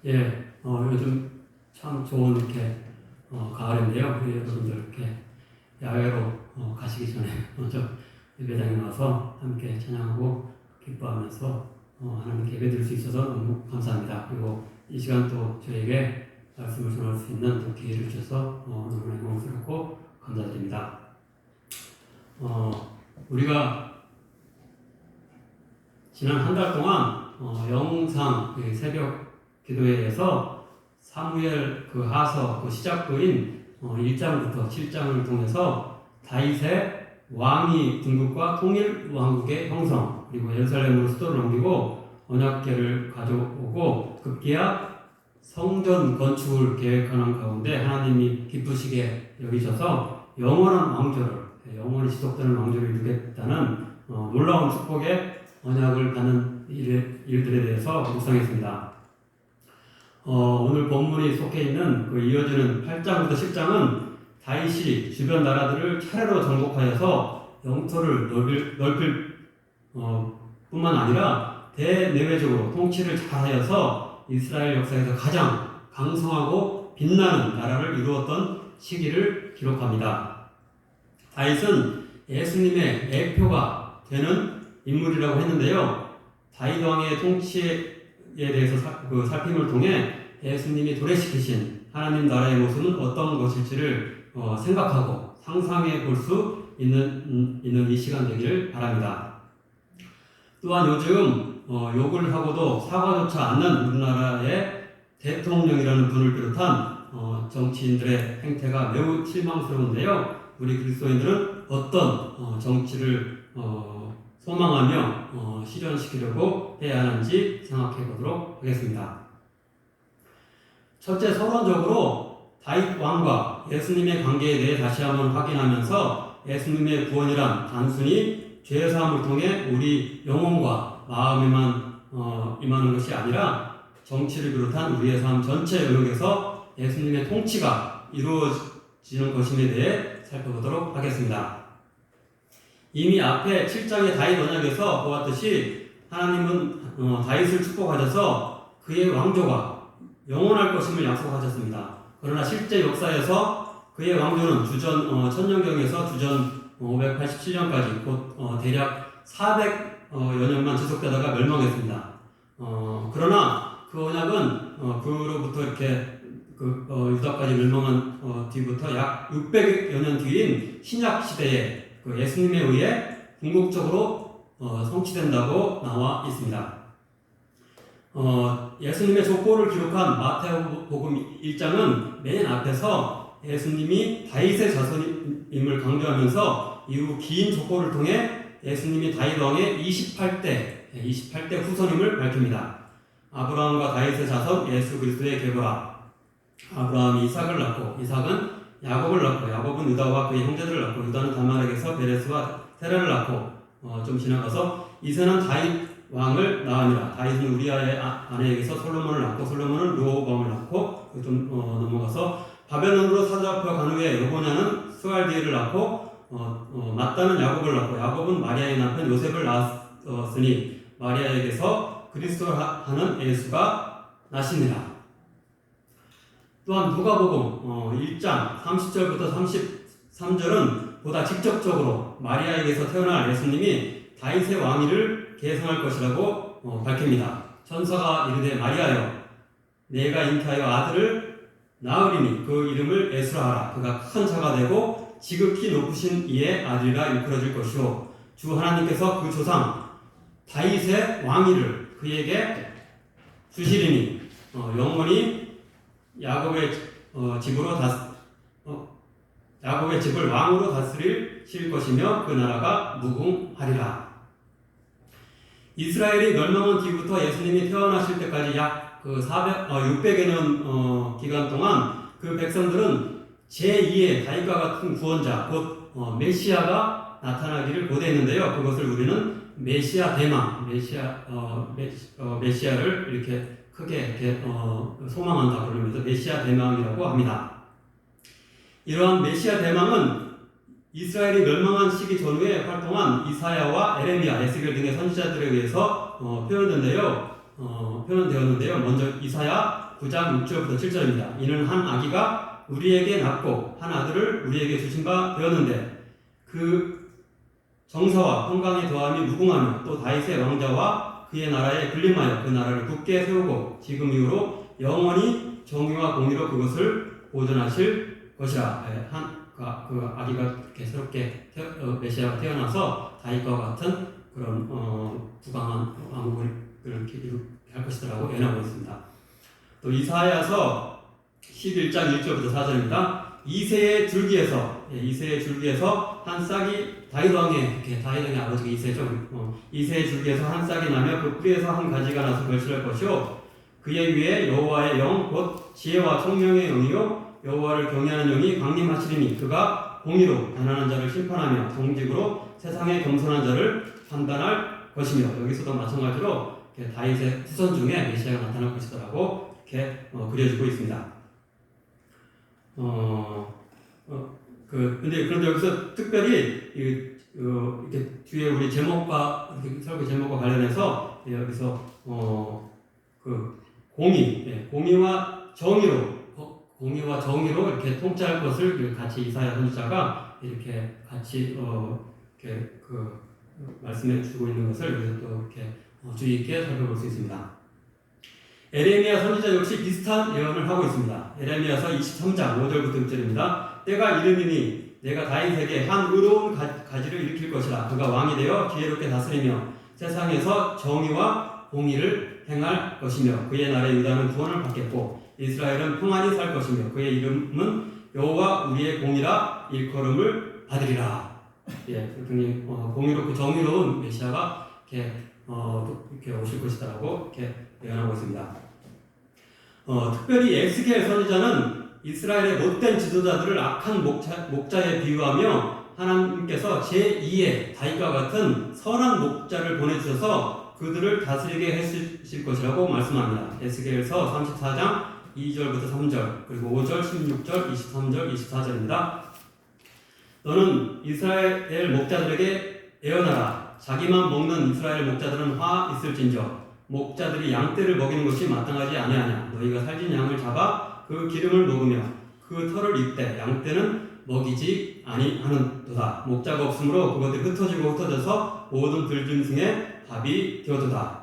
예, 요즘 참 좋은 이렇게 가을인데요. 우리 여러분들 이렇게 야외로 가시기 전에 먼저 예배당에 나와서 함께 찬양하고 기뻐하면서 하나님께 예배드릴 수 있어서 너무 감사합니다. 그리고 이 시간 또 저에게 말씀을 전할 수 있는 또 기회를 주셔서 너무나 영광스럽고 감사드립니다. 우리가 지난 한 달 동안 영상 새벽 기도회에서 사무엘 하서 시작부인 1장부터 7장을 통해서 다윗의 왕위 등극과 통일 왕국의 형성, 그리고 예루살렘으로 수도를 옮기고 언약궤를 가져오고 급기야 성전 건축을 계획하는 가운데 하나님이 기쁘시게 여기셔서 영원한 왕조를, 영원히 지속되는 왕조를 이루겠다는 놀라운 축복의 언약을 받는 일들에 대해서 묵상했습니다. 오늘 본문이 속해 있는 이어지는 8장부터 10장은 다윗이 주변 나라들을 차례로 정복하여서 영토를 넓힐 뿐만 아니라 대내외적으로 통치를 잘하여서 이스라엘 역사에서 가장 강성하고 빛나는 나라를 이루었던 시기를 기록합니다. 다윗은 예수님의 애표가 되는 인물이라고 했는데요. 다윗 왕의 통치에 대해서 살핌을 통해 예수님이 도래시키신 하나님 나라의 모습은 어떤 것일지를 생각하고 상상해 볼 수 있는 이 시간 되기를 바랍니다. 또한 요즘 욕을 하고도 사과조차 않는 우리나라의 대통령이라는 분을 비롯한 정치인들의 행태가 매우 실망스러운데요. 우리 그리스도인들은 어떤 정치를 소망하며 실현시키려고 해야 하는지 생각해 보도록 하겠습니다. 첫째, 서론적으로 다윗 왕과 예수님의 관계에 대해 다시 한번 확인하면서 예수님의 구원이란 단순히 죄사함을 통해 우리 영혼과 마음에만 임하는 것이 아니라 정치를 비롯한 우리의 삶 전체 영역에서 예수님의 통치가 이루어지는 것임에 대해 살펴보도록 하겠습니다. 이미 앞에 7장의 다윗 언약에서 보았듯이 하나님은 다윗을 축복하셔서 그의 왕조가 영원할 것임을 약속하셨습니다. 그러나 실제 역사에서 그의 왕조는 주전 천년경에서 주전 587년까지 곧 대략 400여 년만 지속되다가 멸망했습니다. 그러나 그 언약은 그로부터 이렇게 유다까지 멸망한 뒤부터 약 600여 년 뒤인 신약 시대에 예수님에 의해 궁극적으로 성취된다고 나와 있습니다. 예수님의 족보를 기록한 마태복음 1장은 맨 앞에서 예수님이 다윗의 자손임을 강조하면서 이후 긴 족보를 통해 예수님이 다윗 왕의 28대 후손임을 밝힙니다. 아브라함과 다윗의 자손 예수 그리스도의 계보라. 아브라함이 이삭을 낳고 이삭은 야곱을 낳고 야곱은 유다와 그의 형제들을 낳고 유다는 다말에게서 베레스와 테라를 낳고 좀 지나가서 이새는 다윗 왕을 낳으니라. 다윗은 우리아의 아내에게서 솔로몬을 낳고 솔로몬은 르호보암을 낳고 좀 넘어가서 바벨론으로 사로잡혀 간 후에 여보냐는 스알디엘을 낳고 맏다는 야곱을 낳고 야곱은 마리아의 남편 요셉을 낳았으니 마리아에게서 그리스도라 하는 예수가 나시니라. 또한 누가복음 1장 30절부터 33절은 보다 직접적으로 마리아에게서 태어날 예수님이 다윗의 왕위를 계승할 것이라고 밝힙니다. 천사가 이르되 마리아여 내가 잉태하여 아들을 낳으리니 그 이름을 예수라 하라. 그가 큰 자가 되고 지극히 높으신 이의 아들이라 일컬어질 것이요 주 하나님께서 그 조상 다윗의 왕위를 그에게 주시리니 영원히 야곱의 집을 왕으로 다스릴 것이며 그 나라가 무궁하리라. 이스라엘이 멸망한 뒤부터 예수님이 태어나실 때까지 약 600여 년 기간 동안 그 백성들은 제2의 다윗과 같은 구원자 곧 메시아가 나타나기를 고대했는데요. 그것을 우리는 메시아 대망, 메시아를 이렇게 크게 소망한다 그러면서 메시아 대망이라고 합니다. 이러한 메시아 대망은 이스라엘이 멸망한 시기 전후에 활동한 이사야와 에레미야, 에스겔 등의 선지자들에 의해서 표현된데요. 표현되었는데요. 먼저 이사야 9장 6절부터 7절입니다. 이는 한 아기가 우리에게 낳고 한 아들을 우리에게 주신 바 되었는데 그 정사와 평강의 더함이 무궁하며 또 다윗의 왕자와 그의 나라에 군림하여 그 나라를 굳게 세우고 지금 이후로 영원히 정의와 공의로 그것을 보존하실 것이라. 그 아기가 이렇게 새롭게 메시아가 태어나서 다윗과 같은 그런 부강한 왕국을 이렇게 할 것이라고 예언하고 있습니다. 또 이사야서 11장 1절부터 4절입니다. 이새의 줄기에서 한 싹이 다윗 왕의 아버지가 이새죠. 이새의 줄기에서 한 싹이 나며 그 뿌리에서 한 가지가 나서 결실할 것이요 그의 위에 여호와의 영 곧 지혜와 총명의 영이요 여호와를 경외하는 영이 강림하시리니 그가 공의로 가난한 자를 심판하며 정직으로 세상에 겸손한 자를 판단할 것이며. 여기서도 마찬가지로 다윗의 후손 중에 메시아가 나타날 것이라고 이렇게 그려지고 있습니다. 그런데 여기서 특별히 이렇게 뒤에 우리 제목과 설교 제목과 관련해서 여기서 그 공의와 정의로 이렇게 통치할 것을 같이 이사야 선지자가 이렇게 같이 이렇게 말씀해 주고 있는 것을 여기서 또 이렇게 주의 있게 살펴볼 수 있습니다. 에레미야 선지자 역시 비슷한 예언을 하고 있습니다. 에레미야서 23장 5절부터 6절입니다. 때가 이르리니 내가 다윗에게 한 의로운 가지를 일으킬 것이라. 그가 왕이 되어 지혜롭게 다스리며 세상에서 정의와 공의를 행할 것이며 그의 나라의 유다는 구원을 받겠고 이스라엘은 평안히 살 것이며 그의 이름은 여호와 우리의 공이라 일컬음을 받으리라. 그랬더니 공의롭고 정의로운 메시아가 이렇게 오실 것이다라고 이렇게 예언하고 있습니다. 특별히 에스겔 선지자는 이스라엘의 못된 지도자들을 악한 목자에 비유하며 하나님께서 제2의 다윗과 같은 선한 목자를 보내주셔서 그들을 다스리게 해주실 것이라고 말씀합니다. 에스겔서 34장 2절부터 3절 그리고 5절, 16절, 23절, 24절입니다. 너는 이스라엘 목자들에게 예언하라. 자기만 먹는 이스라엘 목자들은 화 있을진저 목자들이 양떼를 먹이는 것이 마땅하지 아니하냐. 너희가 살진 양을 잡아 그 기름을 먹으며 그 털을 입되 양떼는 먹이지 아니하는도다. 목자가 없으므로 그것들이 흩어져서 모든 들짐승의 밥이 되어도다.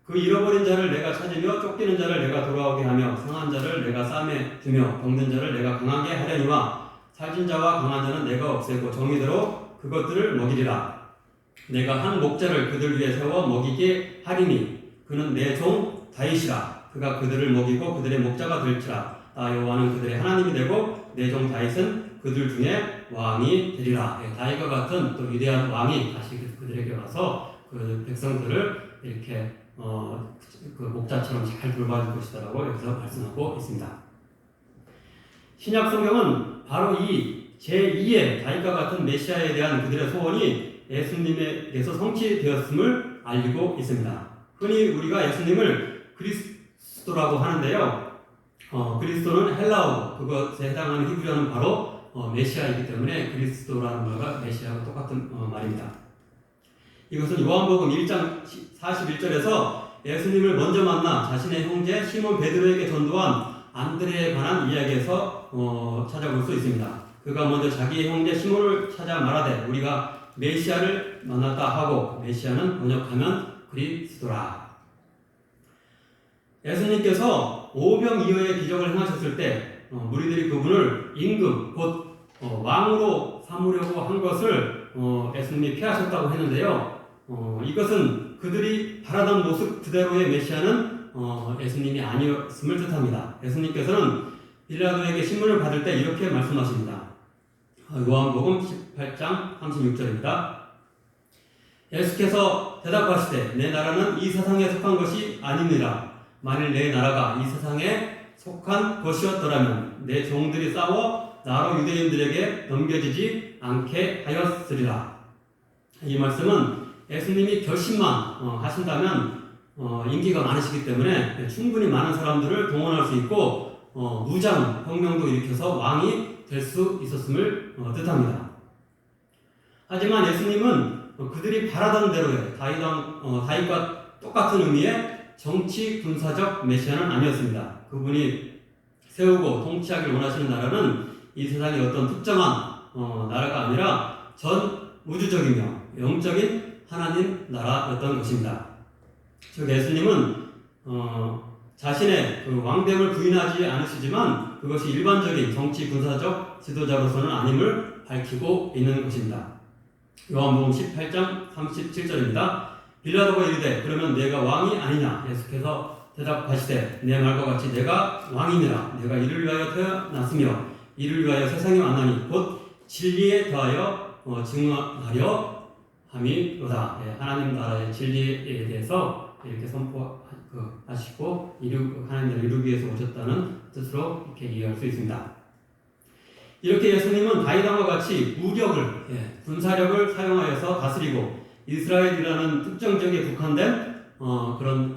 그 잃어버린 자를 내가 찾으며 쫓기는 자를 내가 돌아오게 하며 상한 자를 내가 쌈에 두며 병든 자를 내가 강하게 하려니와 살진 자와 강한 자는 내가 없애고 정의대로 그것들을 먹이리라. 내가 한 목자를 그들 위에 세워 먹이게 하리니 그는 내 종 다윗이라. 그가 그들을 먹이고 그들의 목자가 될지라. 나 여호와는 그들의 하나님이 되고 내 종 다윗은 그들 중에 왕이 되리라. 다윗과 같은 또 위대한 왕이 다시 그들에게 와서 그 백성들을 이렇게 그 목자처럼 잘 돌봐줄 것이다라고 여기서 말씀하고 있습니다. 신약 성경은 바로 이 제2의 다윗과 같은 메시아에 대한 그들의 소원이 예수님에게서 성취되었음을 알리고 있습니다. 흔히 우리가 예수님을 그리스도라고 하는데요. 그리스도는 헬라어 그것에 해당하는 히브리어는 바로 메시아이기 때문에 그리스도라는 말과 메시아와 똑같은 말입니다. 이것은 요한복음 1장 41절에서 예수님을 먼저 만나 자신의 형제 시몬 베드로에게 전도한 안드레에 관한 이야기에서 찾아볼 수 있습니다. 그가 먼저 자기의 형제 시몬을 찾아 말하되 우리가 메시아를 만났다 하고 메시아는 번역하면 그리스도라. 예수님께서 오병이어의 기적을 행하셨을 때 무리들이 그분을 임금 곧 왕으로 삼으려고 한 것을 예수님이 피하셨다고 했는데요. 이것은 그들이 바라던 모습 그대로의 메시아는 예수님이 아니었음을 뜻합니다. 예수님께서는 빌라도에게 신문을 받을 때 이렇게 말씀하십니다. 요한복음 18장 36절입니다. 예수께서 대답하시되 내 나라는 이 세상에 속한 것이 아닙니다. 만일 내 나라가 이 세상에 속한 것이었더라면 내 종들이 싸워 나로 유대인들에게 넘겨지지 않게 하였으리라. 이 말씀은 예수님이 결심만 하신다면 인기가 많으시기 때문에 충분히 많은 사람들을 동원할 수 있고 무장 혁명도 일으켜서 왕이 될 수 있었음을 뜻합니다. 하지만 예수님은 그들이 바라던 대로의 다윗과 똑같은 의미의 정치 군사적 메시아는 아니었습니다. 그분이 세우고 통치하기를 원하시는 나라는 이 세상의 어떤 특정한 나라가 아니라 전 우주적이며 영적인 하나님 나라였던 것입니다. 즉 예수님은 자신의 그 왕됨을 부인하지 않으시지만 그것이 일반적인 정치 군사적 지도자로서는 아님을 밝히고 있는 것입니다. 요한복음 18장 37절입니다. 빌라도가 이르되 그러면 내가 왕이 아니냐? 예수께서 대답하시되 내 말과 같이 내가 왕이니라. 내가 이를 위하여 태어났으며 이를 위하여 세상에 왔나니 곧 진리에 더하여 증언하려 함이로다. 하나님 나라의 진리에 대해서 이렇게 선포하시고 하나님 나라를 이루기 위해서 오셨다는 뜻으로 이렇게 이해할 수 있습니다. 이렇게 예수님은 다윗왕과 같이 무력을 군사력을 사용하여서 다스리고 이스라엘이라는 특정 지역에 국한된 그런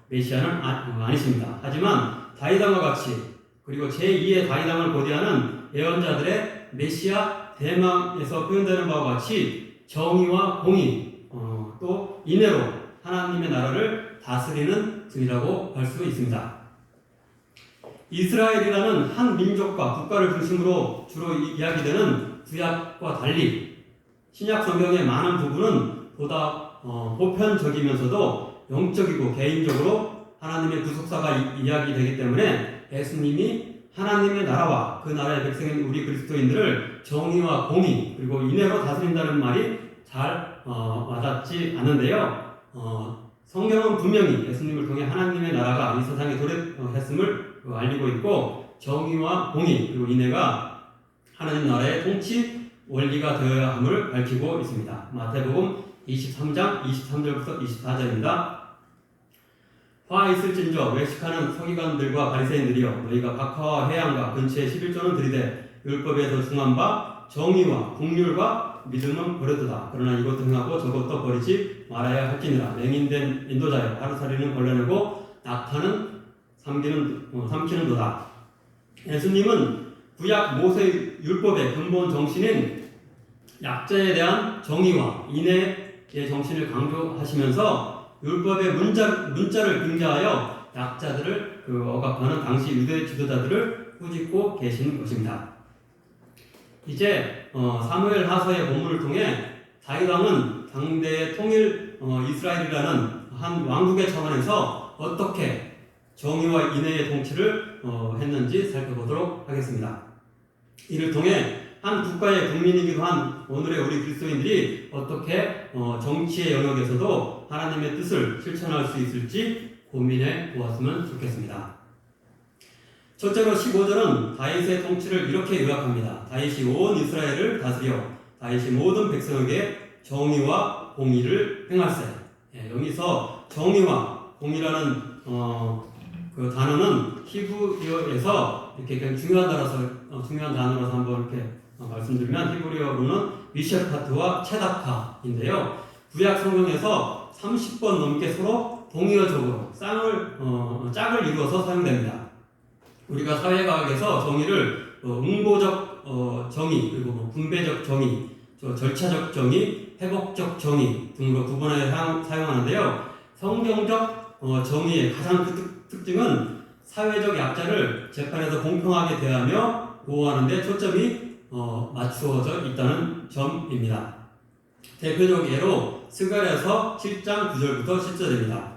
메시아는 아니십니다. 하지만 다윗왕과 같이 그리고 제2의 다윗왕을 고대하는 예언자들의 메시아 대망에서 표현되는 바와 같이 정의와 공의 또 인애로 하나님의 나라를 다스리는 분이라고 할 수 있습니다. 이스라엘이라는 한 민족과 국가를 중심으로 주로 이야기되는 구약과 달리 신약 성경의 많은 부분은 보다 보편적이면서도 영적이고 개인적으로 하나님의 구속사가 이야기되기 때문에 예수님이 하나님의 나라와 그 나라의 백성인 우리 그리스도인들을 정의와 공의 그리고 인애로 다스린다는 말이 잘 와닿지 않는데요. 성경은 분명히 예수님을 통해 하나님의 나라가 이 세상에 도래했음을 알리고 있고 정의와 공의 그리고 인애가 하나님 나라의 통치 원리가 되어야 함을 밝히고 있습니다. 마태복음 23장 23절부터 24절입니다. 화 있을진저 외식하는 서기관들과 바리새인들이여 너희가 박하와 회양과 근처에 11조는 들이되 율법에서 중한 바 정의와 국률과 믿음은 버려두다. 그러나 이것도 행하고 저것도 버리지 말아야 할지니라. 맹인된 인도자여 하루살이는 걸러내고 낙타는 삼키는도다. 예수님은 구약 모세 율법의 근본 정신인 약자에 대한 정의와 인애의 정신을 강조하시면서 율법의 문자를 빙자하여 약자들을 억압하는 당시 유대 지도자들을 꾸짖고 계신 것입니다. 이제 사무엘 하서의 본문을 통해 다윗 왕은 당대의 통일 이스라엘이라는 한 왕국의 차원에서 어떻게 정의와 인애의 통치를 했는지 살펴보도록 하겠습니다. 이를 통해 한 국가의 국민이기도 한 오늘의 우리 그리스도인들이 어떻게 정치의 영역에서도 하나님의 뜻을 실천할 수 있을지 고민해 보았으면 좋겠습니다. 첫째로 15절은 다윗의 통치를 이렇게 요약합니다. 다윗이 온 이스라엘을 다스려 다윗이 모든 백성에게 정의와 공의를 행할세. 여기서 정의와 공의라는 그 단어는 히브리어에서 이렇게 굉장히 중요한 단어라서 한번 이렇게 말씀드리면 히브리어로는 미셰파트와 체다카인데요. 구약 성경에서 30번 넘게 서로 동의어적으로 짝을 이루어서 사용됩니다. 우리가 사회과학에서 정의를 응보적 정의 그리고 분배적 정의, 절차적 정의, 회복적 정의 등으로 구분하여 사용하는데요. 성경적 정의의 가장 특징은 사회적 약자를 재판에서 공평하게 대하며 보호하는 데 초점이 맞추어져 있다는 점입니다. 대표적 예로 스가랴서 7장 9절부터 10절입니다.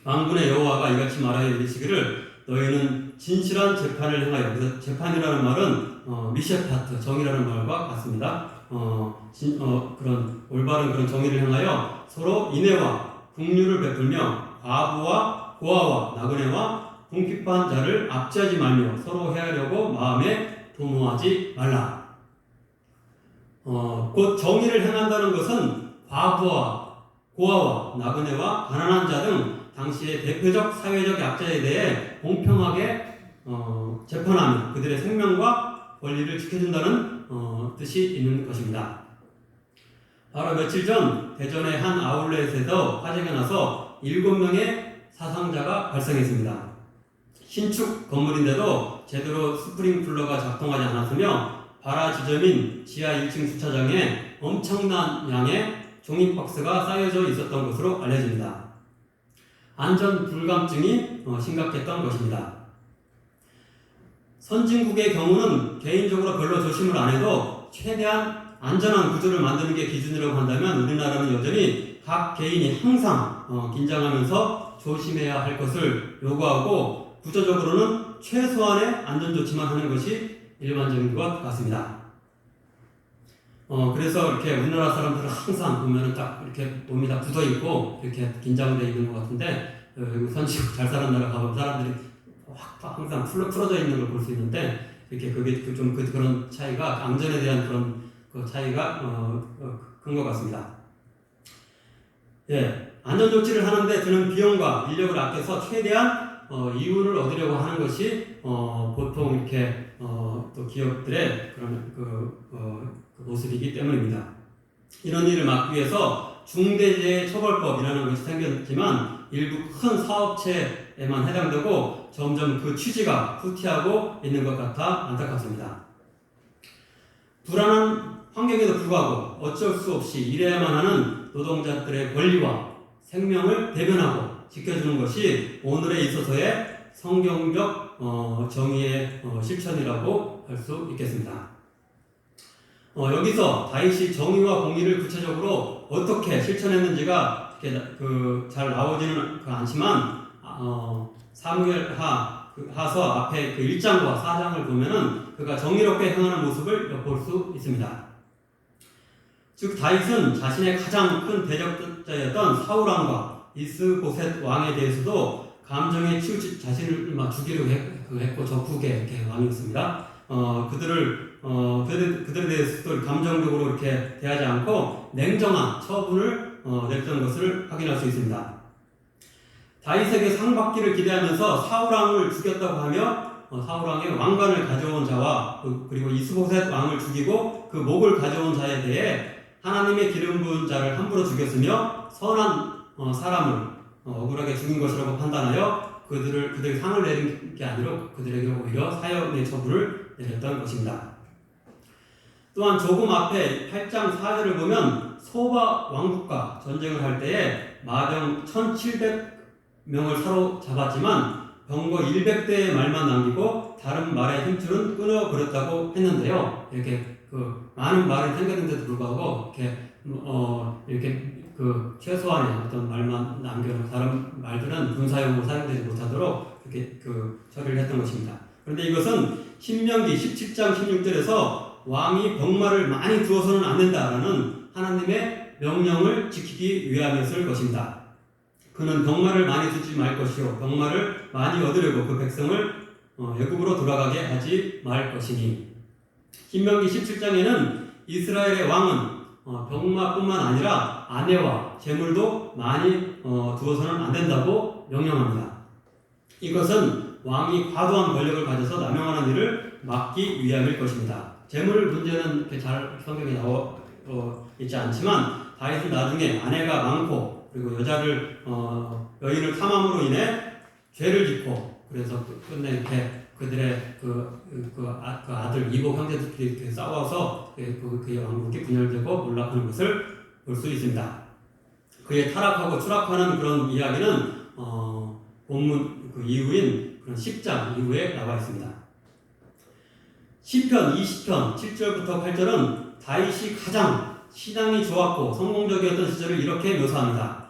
만군의 여호와가 이같이 말하여 이르시기를 너희는 진실한 재판을 행하여, 그래서 재판이라는 말은 미셰파트, 정의라는 말과 같습니다. 그런 올바른 그런 정의를 행하여 서로 인애와 긍휼을 베풀며 과부와 고아와 나그네와 궁핍한 자를 압제하지 말며 서로 해하려고 마음에 도모하지 말라. 곧 정의를 행한다는 것은 과부와 고아와 나그네와 가난한 자 등 당시의 대표적 사회적 약자에 대해 공평하게 재판하며 그들의 생명과 권리를 지켜준다는 뜻이 있는 것입니다. 바로 며칠 전 대전의 한 아울렛에서 화재가 나서 7명의 사상자가 발생했습니다. 신축 건물인데도 제대로 스프링클러가 작동하지 않았으며 발화 지점인 지하 1층 주차장에 엄청난 양의 종이박스가 쌓여져 있었던 것으로 알려집니다. 안전 불감증이 심각했던 것입니다. 선진국의 경우는 개인적으로 별로 조심을 안 해도 최대한 안전한 구조를 만드는 게 기준이라고 한다면 우리나라는 여전히 각 개인이 항상 긴장하면서 조심해야 할 것을 요구하고 구조적으로는 최소한의 안전조치만 하는 것이 일반적인 것 같습니다. 그래서 이렇게 우리나라 사람들은 항상 보면은 딱 이렇게 몸이 다 굳어 있고 이렇게 긴장되어 있는 것 같은데 선진국 잘 사는 나라 가보면 사람들이 항상 풀어져 있는 걸 볼 수 있는데 이렇게 그게 좀 그런 차이가 안전에 대한 그런 그 차이가 큰 것 같습니다. 예, 안전 조치를 하는데 드는 비용과 인력을 아껴서 최대한 이윤을 얻으려고 하는 것이 보통 이렇게 또 기업들의 그런 그 모습이기 때문입니다. 이런 일을 막기 위해서 중대재해처벌법이라는 것이 생겼지만 일부 큰 사업체에만 해당되고 점점 그 취지가 후퇴하고 있는 것 같아 안타깝습니다. 불안한 환경에도 불구하고 어쩔 수 없이 일해야만 하는 노동자들의 권리와 생명을 대변하고 지켜주는 것이 오늘에 있어서의 성경적 정의의 실천이라고 할 수 있겠습니다. 여기서 다윗이 정의와 공의를 구체적으로 어떻게 실천했는지가 잘 나오지는 않지만 사무엘하서 앞에 그 1장과 4장을 보면은 그가 정의롭게 행하는 모습을 엿볼 수 있습니다. 즉 다윗은 자신의 가장 큰 대적자였던 사울왕과 이스보셋 왕에 대해서도 감정에 치우쳐 자신을 죽이려고 했고 적국의 이렇게 왕이었습니다. 그들에 대해서도 감정적으로 이렇게 대하지 않고 냉정한 처분을 냈던 것을 확인할 수 있습니다. 다윗에게 상 받기를 기대하면서 사울왕을 죽였다고 하며 사울왕의 왕관을 가져온 자와 그리고 이스보셋 왕을 죽이고 그 목을 가져온 자에 대해 하나님의 기름 부은 자를 함부로 죽였으며 선한 사람을 억울하게 죽인 것이라고 판단하여 그들에게 상을 내린 게 아니라 그들에게 오히려 사형의 처분을 내렸던 것입니다. 또한 조금 앞에 8장 4절을 보면 소바 왕국과 전쟁을 할 때에 마병 1700명을 사로잡았지만 병거 100대의 말만 남기고 다른 말의 힘줄은 끊어버렸다고 했는데요. 이렇게 많은 말이 생겼는데도 불구하고 이렇게 최소한의 어떤 말만 남겨놓은 다른 말들은 군사용으로 사용되지 못하도록 이렇게 처리를 했던 것입니다. 그런데 이것은 신명기 17장 16절에서 왕이 병마를 많이 두어서는 안 된다라는 하나님의 명령을 지키기 위함이었을 것입니다. 그는 병마를 많이 두지 말 것이요 병마를 많이 얻으려고 그 백성을 애굽으로 돌아가게 하지 말 것이니. 신명기 17장에는 이스라엘의 왕은 병마뿐만 아니라 아내와 재물도 많이 두어서는 안 된다고 명령합니다. 이것은 왕이 과도한 권력을 가져서 남용하는 일을 막기 위함일 것입니다. 재물 문제는 이렇게 잘 성경에 나와 있지 않지만 다윗은 나중에 아내가 많고 그리고 여인을 탐함으로 인해 죄를 짓고 그래서 끝내 이렇게 그들의 아들 이복 형제들끼리 이렇게 싸워서 그의 왕국이 분열되고 몰락하는 것을 볼 수 있습니다. 그의 타락하고 추락하는 그런 이야기는 본문 이후인 그런 10장 이후에 나와 있습니다. 시편 20편 7절부터 8절은 다윗이 가장 신앙이 좋았고 성공적이었던 시절을 이렇게 묘사합니다.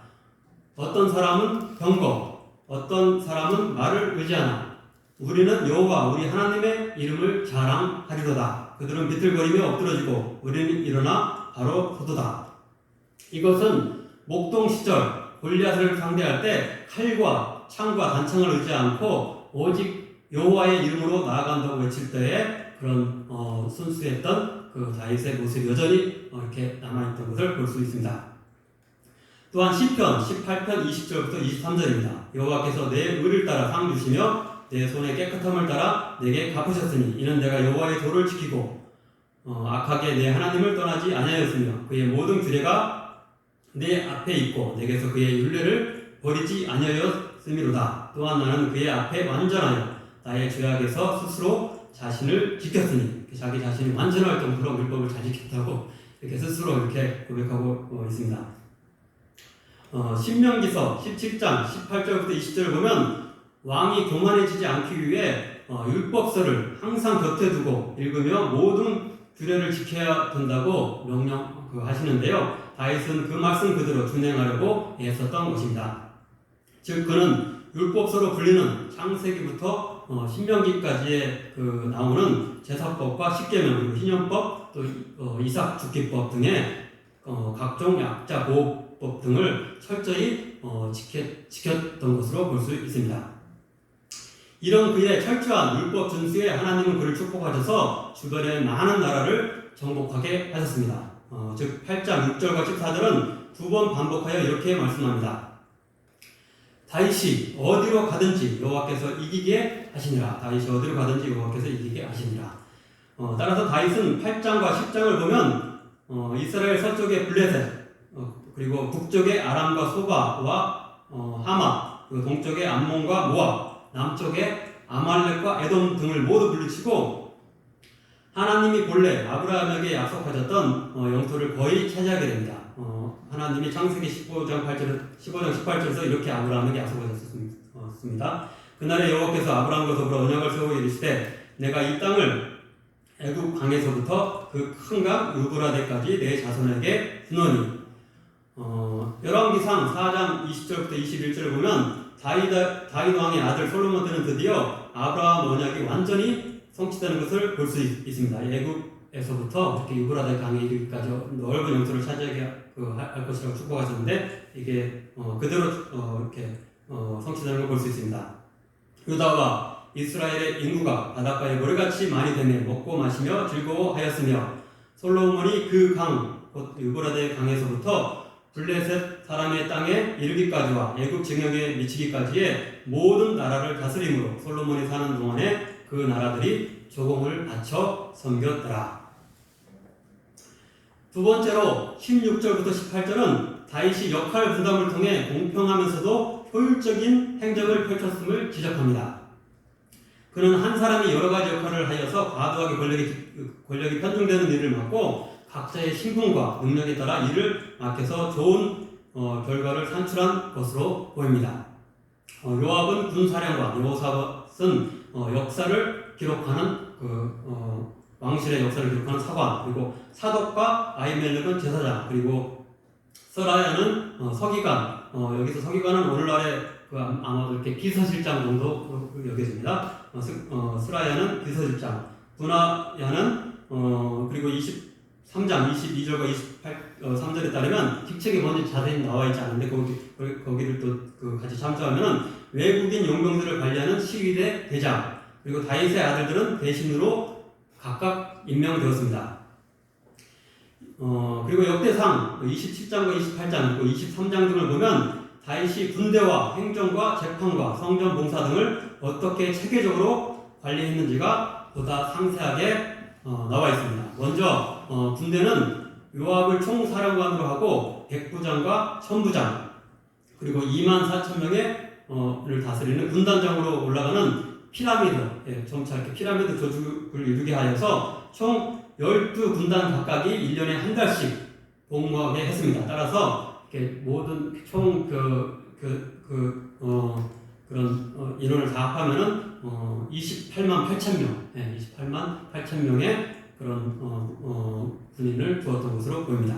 어떤 사람은 병거, 어떤 사람은 말을 의지하나 우리는 여호와 우리 하나님의 이름을 자랑하리로다. 그들은 비틀거리며 엎드러지고 우리는 일어나 바로 서도다. 이것은 목동 시절 골리앗을 상대할 때 칼과 창과 단창을 의지 않고 오직 여호와의 이름으로 나아간다고 외칠 때에 그런 순수했던 그 다윗의 모습이 여전히 이렇게 남아있던 것을 볼 수 있습니다. 또한 시편 18편 20절부터 23절입니다. 여호와께서 내 의를 따라 상 주시며 내 손의 깨끗함을 따라 내게 갚으셨으니 이는 내가 여호와의 도를 지키고 악하게 내 하나님을 떠나지 아니하였으며 그의 모든 규례가 내 앞에 있고 내게서 그의 율례를 버리지 아니하였음이로다. 또한 나는 그의 앞에 완전하여 나의 죄악에서 스스로 자신을 지켰으니 자기 자신이 완전할 정도로 율법을 잘 지켰다고 이렇게 스스로 이렇게 고백하고 있습니다. 신명기서 17장 18절부터 20절을 보면 왕이 교만해지지 않기 위해 율법서를 항상 곁에 두고 읽으며 모든 규례를 지켜야 된다고 명령하시는데요. 다윗은 그 말씀 그대로 준행하려고 애썼던 것입니다. 즉 그는 율법서로 불리는 창세기부터 신명기까지에 나오는 제사법과 십계명 그리고 희년법 또 이삭 죽기법 등의 각종 약자 보호법 등을 철저히 지켰던 것으로 볼 수 있습니다. 이런 그의 철저한 율법 준수에 하나님은 그를 축복하셔서 주변의 많은 나라를 정복하게 하셨습니다. 즉 8장 6절과 14절은 두 번 반복하여 이렇게 말씀합니다. 다윗이 어디로 가든지 여호와께서 이기게 하시니라. 다윗이 어디로 가든지 여호와께서 이기게 하시니라. 따라서 다윗은 8장과 10장을 보면 이스라엘 서쪽의 블레셋 그리고 북쪽의 아람과 소바와 하마 그리고 동쪽의 암몬과 모압 남쪽에 아말렉과 에돔 등을 모두 물리치고 하나님이 본래 아브라함에게 약속하셨던 영토를 거의 차지하게 됩니다. 하나님이 창세기 15장 18절에서 이렇게 아브라함에게 약속하셨습니다. 그날에 여호와께서 아브라함과 더불어 언약을 세우고 이르시되 내가 이 땅을 애굽 강에서부터 그 큰 강 유브라데까지 내 자손에게 주노니 열왕기상 4장 20절부터 21절을 보면 다윗 왕의 아들 솔로몬은 드디어 아브라함 언약이 완전히 성취되는 것을 볼 수 있습니다. 애굽에서부터 이렇게 유브라데 강에 이르기까지 넓은 영토를 차지하게 할 것이라고 축복하셨는데 이게 그대로 이렇게 성취되는 걸 볼 수 있습니다. 유다와 이스라엘의 인구가 바닷가에 모래같이 많이 되매 먹고 마시며 즐거워하였으며 솔로몬이 그 강, 곧 유브라데 강에서부터 블레셋 사람의 땅에 이르기까지와 애굽 증역에 미치기까지의 모든 나라를 다스림으로 솔로몬이 사는 동안에 그 나라들이 조공을 바쳐 섬겼더라. 두 번째로 16절부터 18절은 다윗이 역할 분담을 통해 공평하면서도 효율적인 행정을 펼쳤음을 지적합니다. 그는 한 사람이 여러 가지 역할을 하여서 과도하게 권력이 편중되는 일을 맡고 각자의 신분과 능력에 따라 일을 맡겨서 좋은 결과를 산출한 것으로 보입니다. 요압은 군사령관, 여호사밧은 역사를 기록하는 왕실의 역사를 기록하는 사관, 그리고 사독과 아히멜렉은 제사장, 그리고 서라야는 서기관. 여기서 서기관은 오늘날의 아마도 이렇게 비서실장 정도 여겨집니다. 스라야는 비서실장, 분하야는 그리고 23장 22절과 23절에 따르면 직책이 뭔지 자세히 나와 있지 않은데 거기를 또 같이 참조하면은 외국인 용병들을 관리하는 시위대 대장, 그리고 다윗의 아들들은 대신으로 각각 임명되었습니다. 그리고 역대상 27장과 28장 그리고 23장 등을 보면 다윗이 군대와 행정과 재판과 성전 봉사 등을 어떻게 체계적으로 관리했는지가 보다 상세하게 나와 있습니다. 먼저 군대는 요압을 총사령관으로 하고 백부장과 천부장 그리고 24,000명을 다스리는 군단장으로 올라가는 피라미드, 점차 이렇게 피라미드 조직을 이루게 하여서 총 12군단 각각이 1년에 한 달씩 복무하게 했습니다. 따라서 이렇게 모든 총 그런 인원을 다 합하면은 28만 8천 명, 28만 8천 명의 그런 군인을 두었던 것으로 보입니다.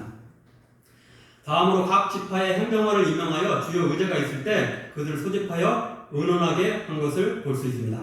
다음으로 각 지파의 행정관을 임명하여 주요 의제가 있을 때 그들을 소집하여 의논하게 한 것을 볼 수 있습니다.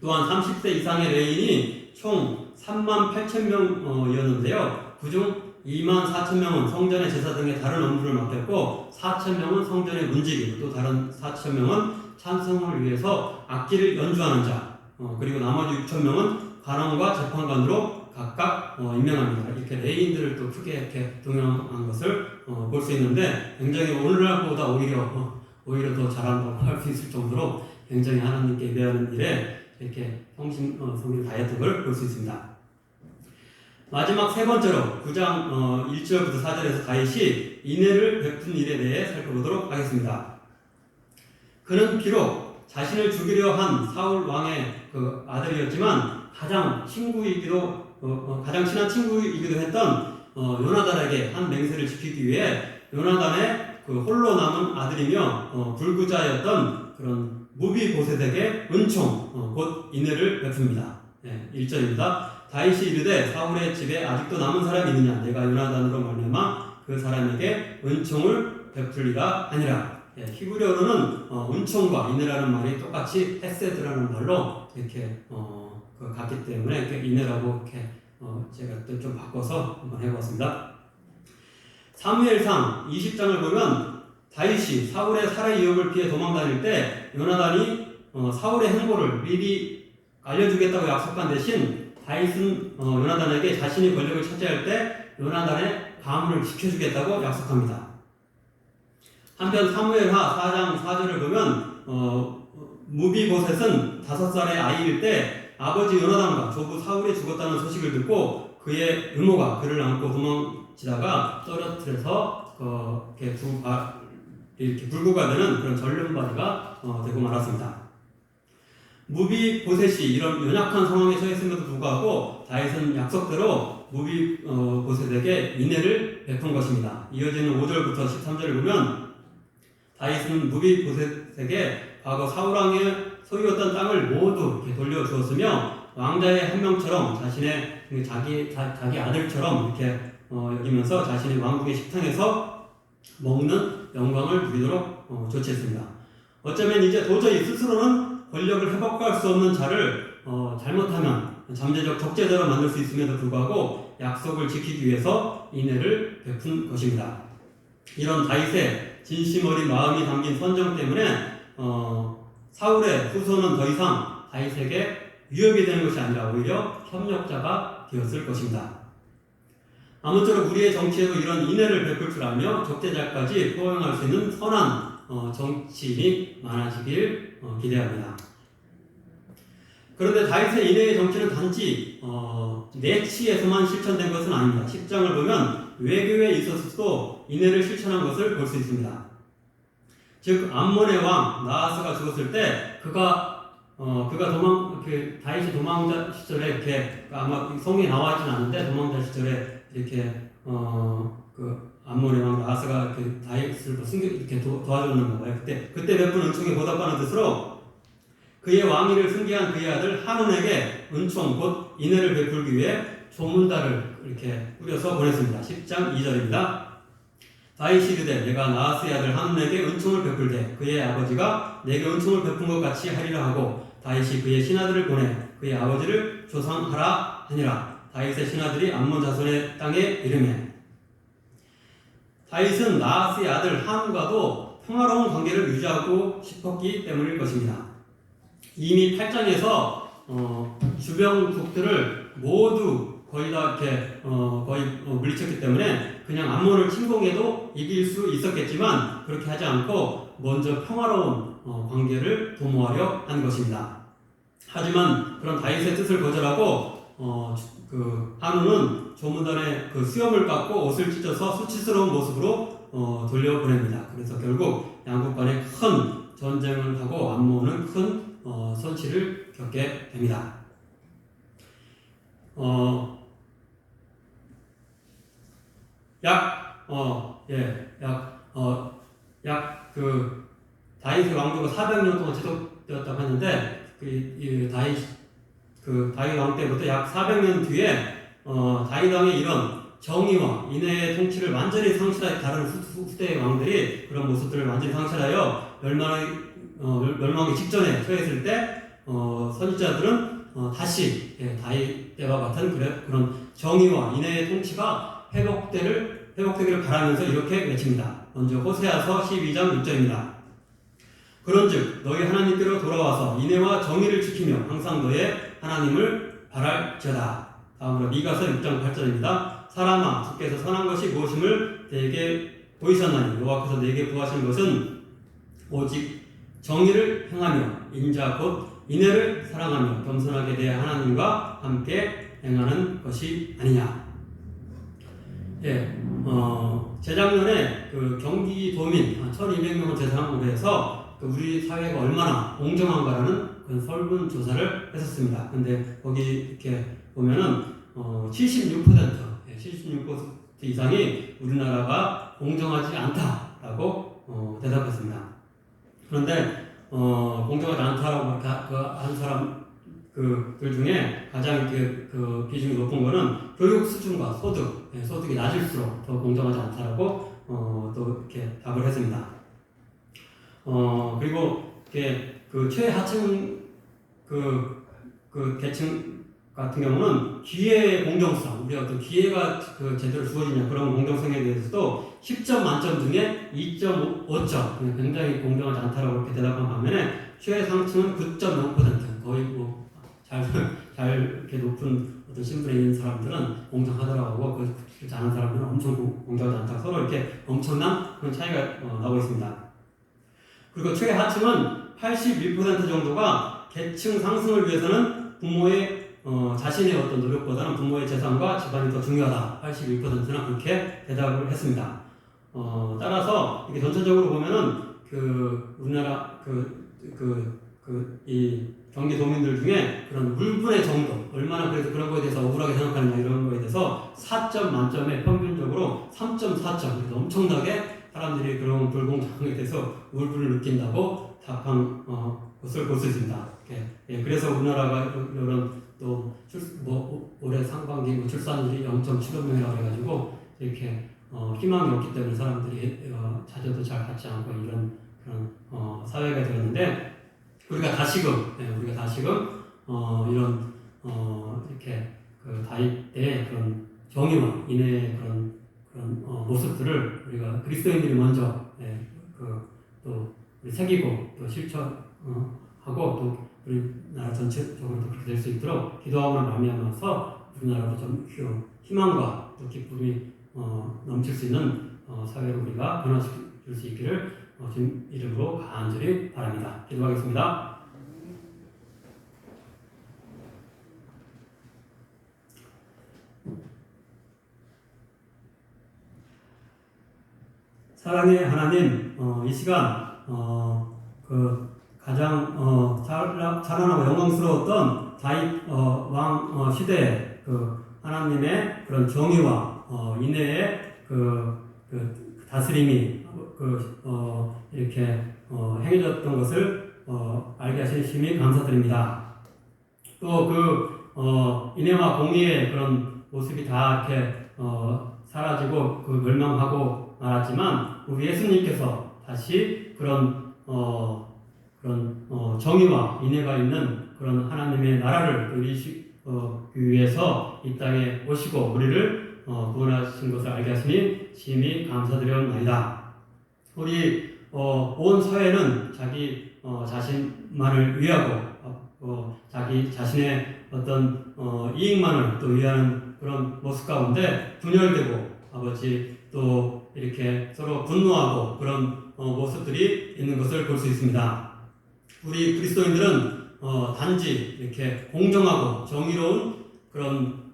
또한 30세 이상의 레인이 총 3만 8천 명이었는데요. 그중 2만 4천 명은 성전의 제사 등의 다른 업무를 맡겼고 4천 명은 성전의 문지기, 또 다른 4천 명은 찬송을 위해서 악기를 연주하는 자, 그리고 나머지 6천 명은 관원과 재판관으로 각각 임명합니다. 이렇게 레인들을 또 크게 이렇게 동영한 것을 볼 수 있는데 굉장히 오늘날보다 오히려 더 잘한다고 할 수 있을 정도로 굉장히 하나님께 예배하는 일에 이렇게 성실을 다했던 걸 볼 수 있습니다. 마지막 세 번째로 9장 1절부터 4절에서 다윗이 인애를 베푼 일에 대해 살펴보도록 하겠습니다. 그는 비록 자신을 죽이려 한 사울 왕의 그 아들이었지만 가장 친한 친구이기도 했던 요나단에게 한 맹세를 지키기 위해 요나단의 그 홀로 남은 아들이며 불구자였던 그런 무비보셋에게 은총 곧 인애를 베풉니다. 1절입니다. 다윗이 이르되 사울의 집에 아직도 남은 사람이 있느냐 내가 요나단으로 말미암아 그 사람에게 은총을 베풀리라 하니라. 히브리어로는 은총과 인애라는 말이 똑같이 헤세드라는 말로 이렇게 같기 때문에 이렇게 인애라고 이렇게 제가 또 좀 바꿔서 한번 해보았습니다. 사무엘상 20장을 보면 다윗이 사울의 살해 위협을 피해 도망다닐 때 요나단이 사울의 행보를 미리 알려주겠다고 약속한 대신 다윗은 요나단에게 자신이 권력을 차지할 때 요나단의 가문을 지켜주겠다고 약속합니다. 한편 사무엘하 4장 4절을 보면 무비보셋은 5살의 아이일 때 아버지 요나단과 조부 사울이 죽었다는 소식을 듣고 그의 의모가 그를 안고 도망치다가 떨어뜨려서 이렇게 불구가 되는 그런 전륜발이가 되고 말았습니다. 무비보셋이 이런 연약한 상황에 처했음에도 불구하고 다윗은 약속대로 무비보셋에게 인애를 베푼 것입니다. 이어지는 5절부터 13절을 보면 다윗은 무비보셋에게 과거 사울왕의 소유였던 땅을 모두 이렇게 돌려주었으며 왕자의 한 명처럼 자신의 자기 아들처럼 이렇게 여기면서 자신의 왕국의 식탁에서 먹는 영광을 누리도록 조치했습니다. 어쩌면 이제 도저히 스스로는 권력을 회복할 수 없는 자를 잘못하면 잠재적 적재자로 만들 수 있음에도 불구하고 약속을 지키기 위해서 인애를 베푼 것입니다. 이런 다윗의 진심 어린 마음이 담긴 선정 때문에 사울의 후손은 더 이상 다윗에게 위협이 되는 것이 아니라 오히려 협력자가 되었을 것입니다. 아무쪼록 우리의 정치에도 이런 인애를 베풀 줄 알며 적재자까지 포용할 수 있는 선한 정치인이 많아지길 기대합니다. 그런데 다윗의 인애의 정치는 단지 내치에서만 실천된 것은 아닙니다. 10장을 보면 외교에 있어서도 인애를 실천한 것을 볼 수 있습니다. 즉 암몬의 왕 나하스가 죽었을 때 다윗이 도망자 시절에 이렇게 아마 성경에 나와 있지는 않은데 도망자 시절에 이렇게 암몬의 왕 나하스가 다윗을 이렇게 도와줬는가 봐요. 그때 베푼 은총에 보답하는 뜻으로 그의 왕위를 승계한 그의 아들 한운에게 은총 곧 인애를 베풀기 위해 조문단을 이렇게 뿌려서 보냈습니다. 10장 2절입니다. 다윗이 이르되 내가 나하스의 아들 한운에게 은총을 베풀되 그의 아버지가 내게 은총을 베푼 것 같이 하리라 하고 다윗이 그의 신하들을 보내 그의 아버지를 조상하라 하니라. 다윗의 신하들이 암몬 자손의 땅에 이르매 다윗은 나하스의 아들 한운과도 평화로운 관계를 유지하고 싶었기 때문일 것입니다. 이미 8장에서 주변국들을 모두 거의 다 이렇게 물리쳤기 때문에 그냥 암몬을 침공해도 이길 수 있었겠지만 그렇게 하지 않고 먼저 평화로운 관계를 도모하려 한 것입니다. 하지만 그런 다윗의 뜻을 거절하고 한우는 조문단의 수염을 깎고 옷을 찢어서 수치스러운 모습으로 돌려보냅니다. 그래서 결국 양국 간에 큰 전쟁을 하고 암몬은 큰 손실을 겪게 됩니다. 다윗의 왕조가 400년 동안 지속되었다고 했는데 다윗 왕 때부터 약 400년 뒤에 다윗 왕의 이런 정의와 인애의 통치를 완전히 상실하여 다른 후대의 왕들이 그런 모습들을 완전히 상실하여 멸망의 직전에 처했을 때 선지자들은 다시 다윗 때와 같은 그런 정의와 인애의 통치가 회복되기를 바라면서 이렇게 외칩니다. 먼저 호세아서 12장 6절입니다. 그런즉 너희 하나님께로 돌아와서 인애와 정의를 지키며 항상 너의 하나님을 바랄지어다. 다음으로 미가서 6장 8절입니다. 사람아 주께서 선한 것이 무엇임을 내게 보이셨나니 여호와께서 내게 부하신 것은 오직 정의를 행하며 인자 곧 인애를 사랑하며 겸손하게 내 하나님과 함께 행하는 것이 아니냐. 재작년에 경기도민 1200명을 대상으로 해서 우리 사회가 얼마나 공정한가라는 그런 설문조사를 했었습니다. 근데 거기 이렇게 보면은 76% 이상이 우리나라가 공정하지 않다라고 대답했습니다. 그런데 공정하지 않다라고 한 사람 들 중에 가장 그 비중이 높은 거는 교육 수준과 소득이 낮을수록 더 공정하지 않다라고 또 이렇게 답을 했습니다. 그리고 이렇게 그 최하층 그 계층 같은 경우는 기회의 공정성, 우리가 어떤 기회가 제대로 주어지냐 그런 공정성에 대해서도 10점 만점 중에 2.5점 굉장히 공정하지 않다라고 이렇게 대답한 반면에 최상층은 9.0% 거의 잘 이렇게 높은 어떤 신분에 있는 사람들은 공정하더라고 그렇지 않은 사람들은 엄청 공정하지 않다. 서로 이렇게 엄청난 그런 차이가 나고 있습니다. 그리고 최하층은 81% 정도가 계층 상승을 위해서는 부모의 자신의 어떤 노력보다는 부모의 재산과 집안이 더 중요하다. 81%나 그렇게 대답을 했습니다. 따라서 이게 전체적으로 보면은 우리나라 이 경기도민들 중에 그런 물분의 정도, 얼마나 그래서 그런 거에 대해서 억울하게 생각하느냐 이런 거에 대해서 4점 만점에 평균적으로 3.4점, 그래서 엄청나게 사람들이 그런 불공정에 대해서 울분을 느낀다고 답한 것을 볼 수 있습니다. 그래서 우리나라가 이런 또 올해 상반기 출산율이 0.75명이라고 해가지고 이렇게 희망이 없기 때문에 사람들이 자녀도 잘 갖지 않고 이런 그런 사회가 되었는데 우리가 다시금 이런 이렇게 다윗 때의 그런 정의와 인애의 그런 모습들을 우리가 그리스도인들이 먼저 또 새기고 또 실천하고 또 우리나라 전체적으로 그렇게 될 수 있도록 기도함을 말미암아서 우리나라도 좀 희망과 또 기쁨이 넘칠 수 있는 사회로 우리가 변화시킬 수 있기를 주님 이름으로 간절히 바랍니다. 기도하겠습니다. 사랑의 하나님, 이 시간 가장 찬란하고 영광스러웠던 다윗 왕 시대의 하나님의 그런 정의와 인애의 다스림이 이렇게 행해졌던 것을 알게 하신 심히 감사드립니다. 또 인애와 공의의 그런 모습이 다 이렇게 사라지고 멸망하고 말았지만 우리 예수님께서 다시 그런 정의와 인애가 있는 그런 하나님의 나라를 이루시기 위해서 이 땅에 오시고 우리를 구원하신 것을 알게 하시니 심히 감사드려옵나이다. 우리 온 사회는 자기 자신만을 위하고 자기 자신의 어떤 이익만을 또 위하는 그런 모습 가운데 분열되고 아버지 또 이렇게 서로 분노하고 그런 모습들이 있는 것을 볼 수 있습니다. 우리 그리스도인들은 단지 이렇게 공정하고 정의로운 그런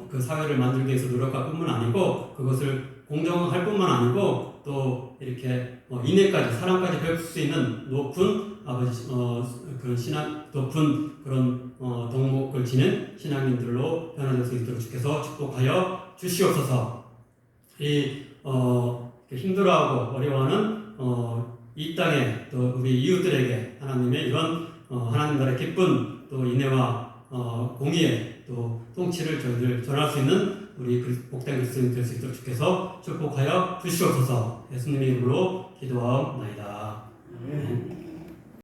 그 사회를 만들기 위해서 노력할 뿐만 아니고 그것을 공정할 뿐만 아니고 또 이렇게 인애까지 사랑까지 베풀 수 있는 높은 아버지 그런 높은 그런 덕목을 지닌 신앙인들로 변화될 수 있도록 주께서 축복하여 주시옵소서. 이 힘들어하고 어려워하는 이 땅에 또 우리 이웃들에게 하나님의 이런 하나님 나라의 기쁜 또 인애와 공의의 또 통치를 저희들 전할 수 있는 우리 복된 그리스도인 될 수 있도록 주께서 축복하여 주시옵소서. 예수님의 이름으로 기도하옵나이다.